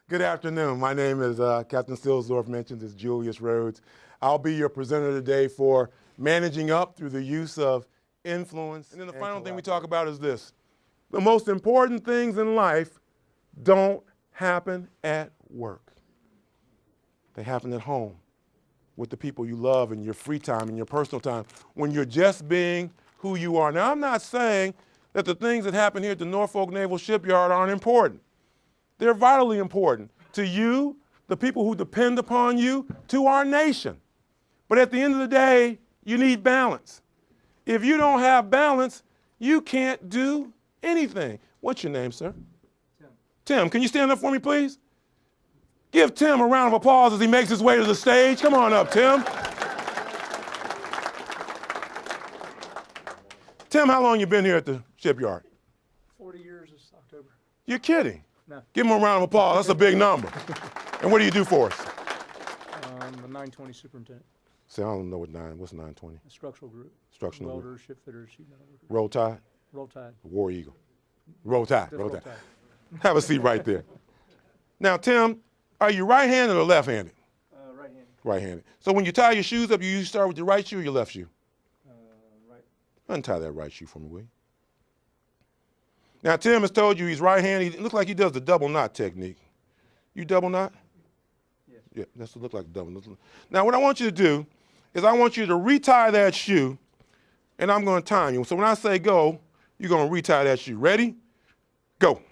Good afternoon. My name is Captain Silsdorf, mentioned as Julius Rhodes. I'll be your presenter today for managing up through the use of influence. And then the final thing we talk about is this. The most important things in life don't happen at work. They happen at home with the people you love in your free time, in your personal time, when you're just being who you are. Now, I'm not saying that the things that happen here at the Norfolk Naval Shipyard aren't important. They're vitally important to you, the people who depend upon you, to our nation. But at the end of the day, you need balance. If you don't have balance, you can't do anything. What's your name, sir? Tim. Tim, can you stand up for me, please? Give Tim a round of applause as he makes his way to the stage. Come on up, Tim. Tim, how long you been here at the shipyard? 40 years this October. You're kidding. No. Give him a round of applause. That's a big number. And what do you do for us? I'm the 920 superintendent. See, I don't know what's 920. A structural group. Structural group. Welders, ship fitters, sheet metal workers. Roll Tide? Roll Tide. War Eagle. Roll Tide. Just Roll Roll Tide. Tide. Have a seat right there. Now, Tim, are you right-handed or left-handed? Right-handed. Right-handed. So when you tie your shoes up, you usually start with your right shoe or your left shoe? Right. Untie that right shoe for me, will you? Now, Tim has told you he's right-handed. It looks like he does the double knot technique. You double knot? Yes. Yeah, that's what look like a double knot. Now, what I want you to do is I want you to retie that shoe, and I'm going to time you. So when I say go, you're going to retie that shoe. Ready? Go.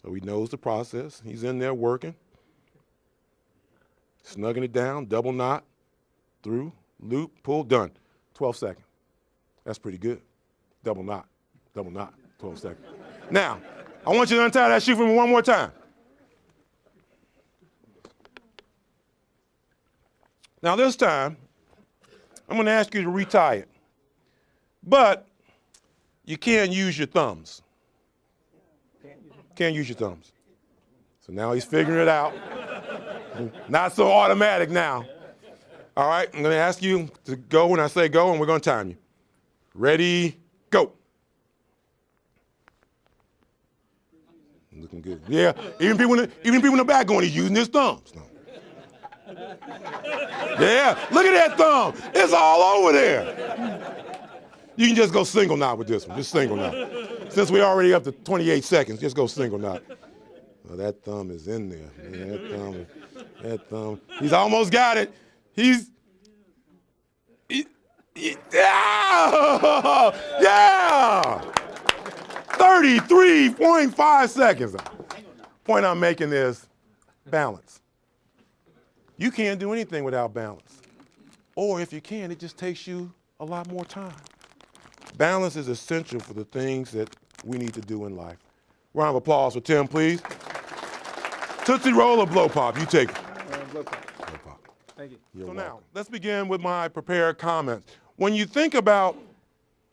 So he knows the process. He's in there working, snugging it down, double knot, through, loop, pull, done. 12 seconds. That's pretty good. Double knot, 12 seconds. Now, I want you to untie that shoe for me one more time. Now this time, I'm going to ask you to retie it. But you can't use your thumbs. Can't use your thumbs. So now he's figuring it out. Not so automatic now. All right, I'm going to ask you to go when I say go, and we're going to time you. Ready, go. Looking good. Yeah, even people in the back going, he's using his thumbs. No. Yeah, look at that thumb. It's all over there. You can just go single knot with this one, just single knot. Since we're already up to 28 seconds, just go single knot. Well, that thumb is in there. Man, that thumb. He's almost got it. Yeah! 33.5 seconds. Point I'm making is balance. You can't do anything without balance. Or if you can, it just takes you a lot more time. Balance is essential for the things that we need to do in life. Round of applause for Tim, please. Tootsie Roll or Blow Pop? You take it. Blow Pop. Blow Pop. Thank you. You're welcome. Now, let's begin with my prepared comments. When you think about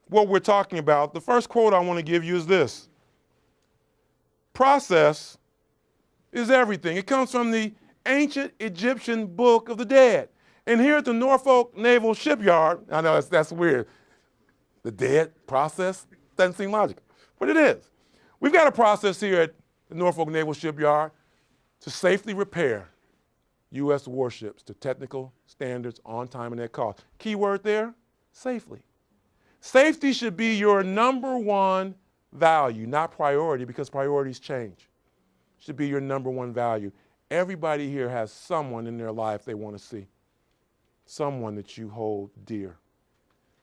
what we're talking about, the first quote I want to give you is this. Process is everything. It comes from the ancient Egyptian Book of the Dead. And here at the Norfolk Naval Shipyard, I know that's weird. The dead process doesn't seem logical, but it is. We've got a process here at the Norfolk Naval Shipyard to safely repair U.S. warships to technical standards on time and at cost. Key word there, safely. Safety should be your number one value, not priority, because priorities change. Should be your number one value. Everybody here has someone in their life they want to see, someone that you hold dear.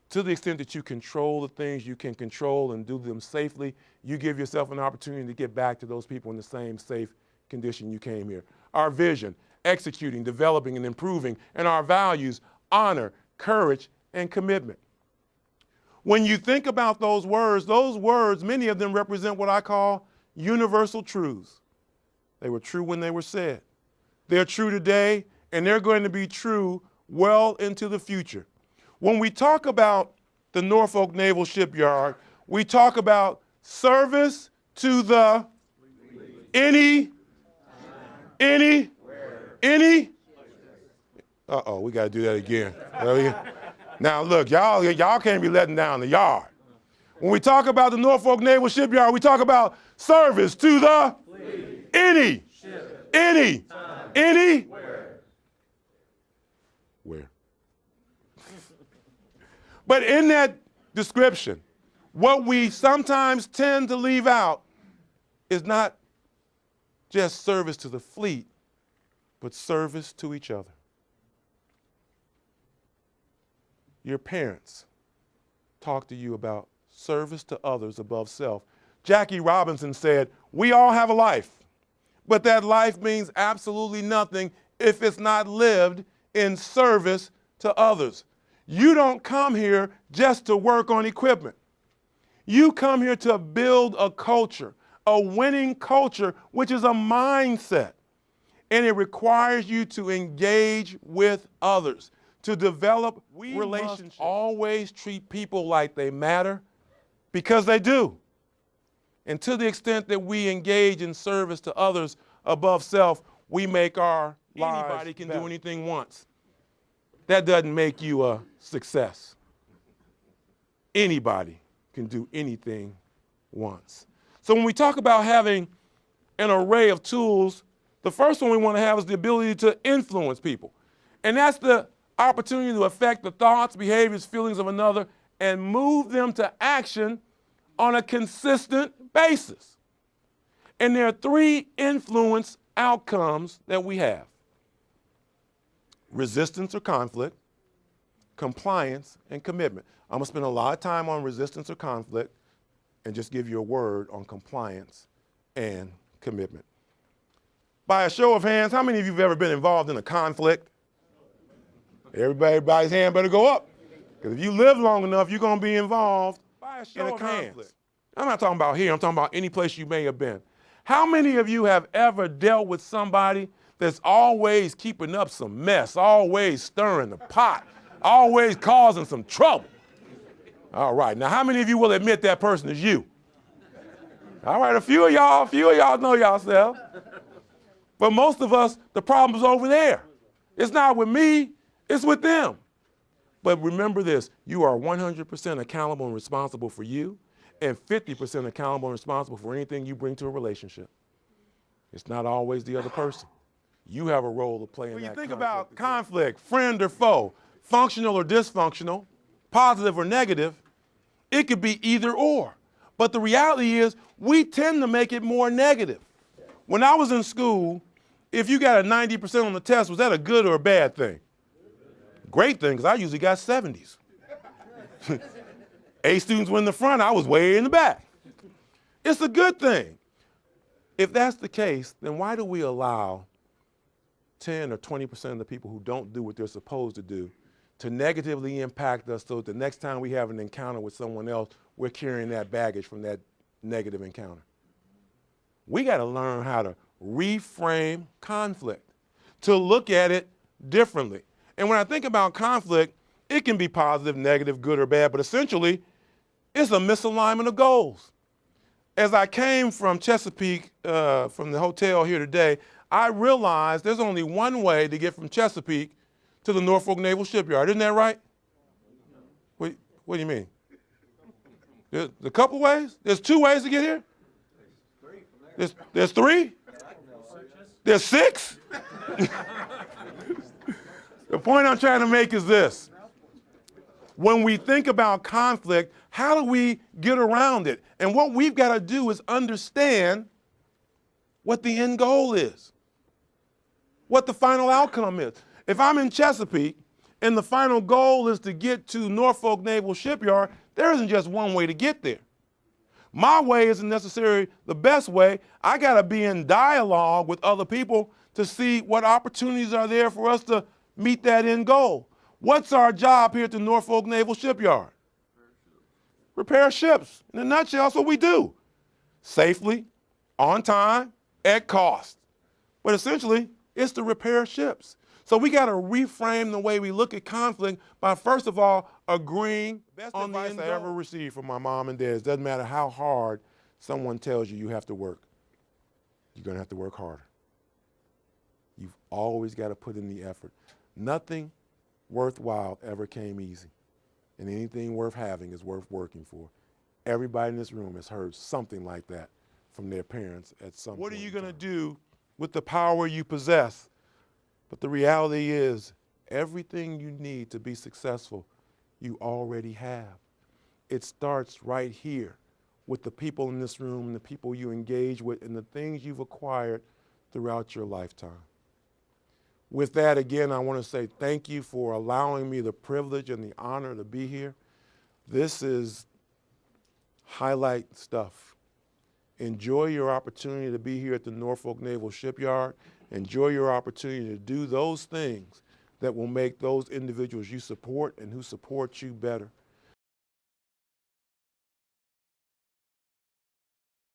To the extent that you control the things you can control and do them safely, you give yourself an opportunity to get back to those people in the same safe condition you came here. Our vision, executing, developing, and improving, and our values, honor, courage, and commitment. When you think about those words, many of them represent what I call universal truths. They were true when they were said. They're true today, and they're going to be true well into the future. When we talk about the Norfolk Naval Shipyard, we talk about service to the any. Uh-oh, we got to do that again. Now, look, y'all can't be letting down the yard. When we talk about the Norfolk Naval Shipyard, we talk about service to the any any, any, any, where? But in that description, what we sometimes tend to leave out is not just service to the fleet, but service to each other. Your parents talk to you about service to others above self. Jackie Robinson said, we all have a life, but that life means absolutely nothing if it's not lived in service to others. You don't come here just to work on equipment. You come here to build a culture, a winning culture, which is a mindset. And it requires you to engage with others, to develop relationships. Must always treat people like they matter, because they do. And to the extent that we engage in service to others above self, we make our lives better. Anybody can do anything once. That doesn't make you a success. Anybody can do anything once. So when we talk about having an array of tools, the first one we want to have is the ability to influence people. And that's the opportunity to affect the thoughts, behaviors, feelings of another and move them to action on a consistent basis. And there are three influence outcomes that we have: resistance or conflict, compliance, and commitment. I'm gonna spend a lot of time on resistance or conflict and just give you a word on compliance and commitment. By a show of hands, how many of you have ever been involved in a conflict? Everybody's hand better go up, because if you live long enough, you're gonna be involved in a conflict. I'm not talking about here, I'm talking about any place you may have been. How many of you have ever dealt with somebody that's always keeping up some mess, always stirring the pot, always causing some trouble? All right, now how many of you will admit that person is you? All right, a few of y'all know yourself. But most of us, the problem's over there. It's not with me, it's with them. But remember this, you are 100% accountable and responsible for you, and 50% accountable and responsible for anything you bring to a relationship. It's not always the other person. You have a role to play in that conflict. When you think about conflict, friend or foe, functional or dysfunctional, positive or negative, it could be either or. But the reality is, we tend to make it more negative. When I was in school, if you got a 90% on the test, was that a good or a bad thing? Great thing, because I usually got 70s. A students were in the front, I was way in the back. It's a good thing. If that's the case, then why do we allow 10 or 20% of the people who don't do what they're supposed to do to negatively impact us, so that the next time we have an encounter with someone else, we're carrying that baggage from that negative encounter? We got to learn how to reframe conflict, to look at it differently. And when I think about conflict, it can be positive, negative, good or bad, but essentially, it's a misalignment of goals. As I came from Chesapeake, from the hotel here today, I realized there's only one way to get from Chesapeake to the Norfolk Naval Shipyard. Isn't that right? What do you mean? There's a couple ways? There's two ways to get here? There's three? There's six? The point I'm trying to make is this. When we think about conflict, how do we get around it? And what we've got to do is understand what the end goal is, what the final outcome is. If I'm in Chesapeake and the final goal is to get to Norfolk Naval Shipyard, there isn't just one way to get there. My way isn't necessarily the best way. I got to be in dialogue with other people to see what opportunities are there for us to meet that end goal. What's our job here at the Norfolk Naval Shipyard? Repair ships. In a nutshell, that's what we do. Safely, on time, at cost. But essentially, it's to repair ships. So we got to reframe the way we look at conflict by, first of all, agreeing on the advice I ever received from my mom and dad. It doesn't matter how hard someone tells you have to work. You're going to have to work harder. You've always got to put in the effort. Nothing worthwhile ever came easy. And anything worth having is worth working for. Everybody in this room has heard something like that from their parents at some point. What are you going to do with the power you possess. But the reality is, everything you need to be successful, you already have. It starts right here with the people in this room, the people you engage with, and the things you've acquired throughout your lifetime. With that, again, I want to say thank you for allowing me the privilege and the honor to be here. This is highlight stuff. Enjoy your opportunity to be here at the Norfolk Naval Shipyard. Enjoy your opportunity to do those things that will make those individuals you support and who support you better.